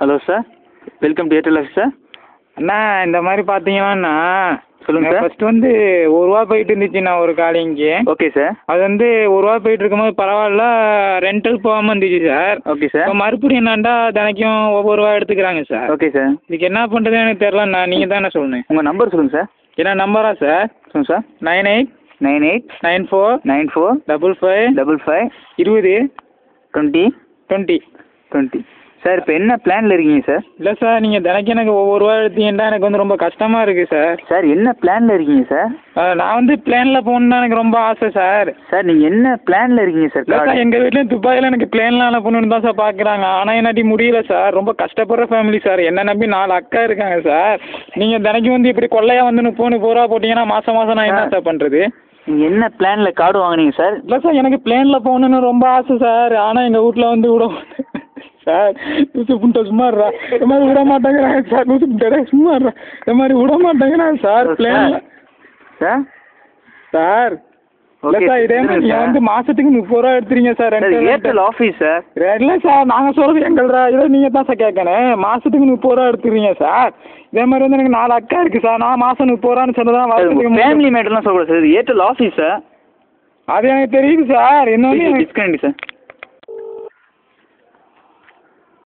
Hello sir, welcome to Airtel office sir. அண்ணா இந்த மாதிரி பார்த்தீங்கன்னா சொல்லுங்கள் சார். ஃபர்ஸ்ட் வந்து ₹1 போயிட்டு இருந்துச்சுண்ணா ஒரு காலிங்கு. Okay sir. அது வந்து ₹1 போயிட்டு இருக்கும்போது பரவாயில்ல, ரெண்டல் போகாமல் இருந்துச்சு சார். Okay sir. இப்போ மறுபடியும் என்னண்டா தினைக்கும் ஒவ்வொரு ரூபா எடுத்துக்கிறாங்க சார். Okay sir. இதுக்கு என்ன பண்ணுறதுன்னு எனக்கு தெரிலண்ணா, நீங்கள் தானே சொல்லணும். உங்கள் நம்பர் சொல்லுங்கள் சார். என்ன நம்பரா சார்? சொல்லுங்கள் சார். 98 94 55 20 20 சார் இப்போ என்ன பிளானில் இருக்கீங்க சார்? இல்லை சார், நீங்கள் தினைக்கும் எனக்கு ஒவ்வொரு ரூபா எடுத்தீங்கன்னா எனக்கு வந்து ரொம்ப கஷ்டமாக இருக்குது சார். சார் என்ன பிளானில் இருக்கீங்க சார்? நான் வந்து பிளேனில் போகணுன்னு எனக்கு ரொம்ப ஆசை சார். சார் நீங்கள் என்ன பிளானில் இருக்கீங்க சார்? இல்லை சார், எங்கள் வீட்லேயும் துபாயில் எனக்கு பிளேனில் அனுப்பணுன்னு தான் சார் பார்க்குறாங்க. ஆனால் என்னாட்டி முடியல சார். ரொம்ப கஷ்டப்படுற ஃபேமிலி சார். என்ன நம்பி 4 அக்கா இருக்காங்க சார். நீங்கள் தினைக்கும் வந்து இப்படி கொள்ளையாக வந்து 30 ரூபா போட்டிங்கன்னா மாதம் நான் என்ன சார் பண்ணுறது? நீங்கள் என்ன பிளானில் கார்டு வாங்கினீங்க சார்? இல்லை சார், எனக்கு பிளேனில் போகணுன்னு ரொம்ப ஆசை சார். ஆனால் எங்கள் வீட்டில் வந்து விட சார், நூசு புண்டை சும்மாடுறா, இந்த மாதிரி விட மாட்டேங்கிறாங்க சார். நூசு புண்டை சும்மாடுறா, இந்த மாதிரி விட மாட்டேங்கிறாங்க சார் பிளேனில். சார் சார் இல்லை சார், இதே மாதிரி நீங்கள் வந்து மாதத்துக்கு ₹30 எடுத்துறீங்க சார். Airtel office sir. இல்லை சார், நாங்கள் சொல்கிறது எங்கள்ரா, இதை நீங்கள் தான் சார் கேட்கணும். மாதத்துக்கு ₹30 எடுத்துக்கிறீங்க சார். இதே மாதிரி வந்து எனக்கு 4 அக்கா இருக்குது சார். நான் மாதம் ₹30 சொன்னதான் வருஷத்துக்கு ஃபேமிலி மேட்டர்லாம் சொல்லக்கூடாது சார். Airtel office sir. அது எனக்கு தெரியுது சார். என்ன டிஸ்கவுண்ட் சார்.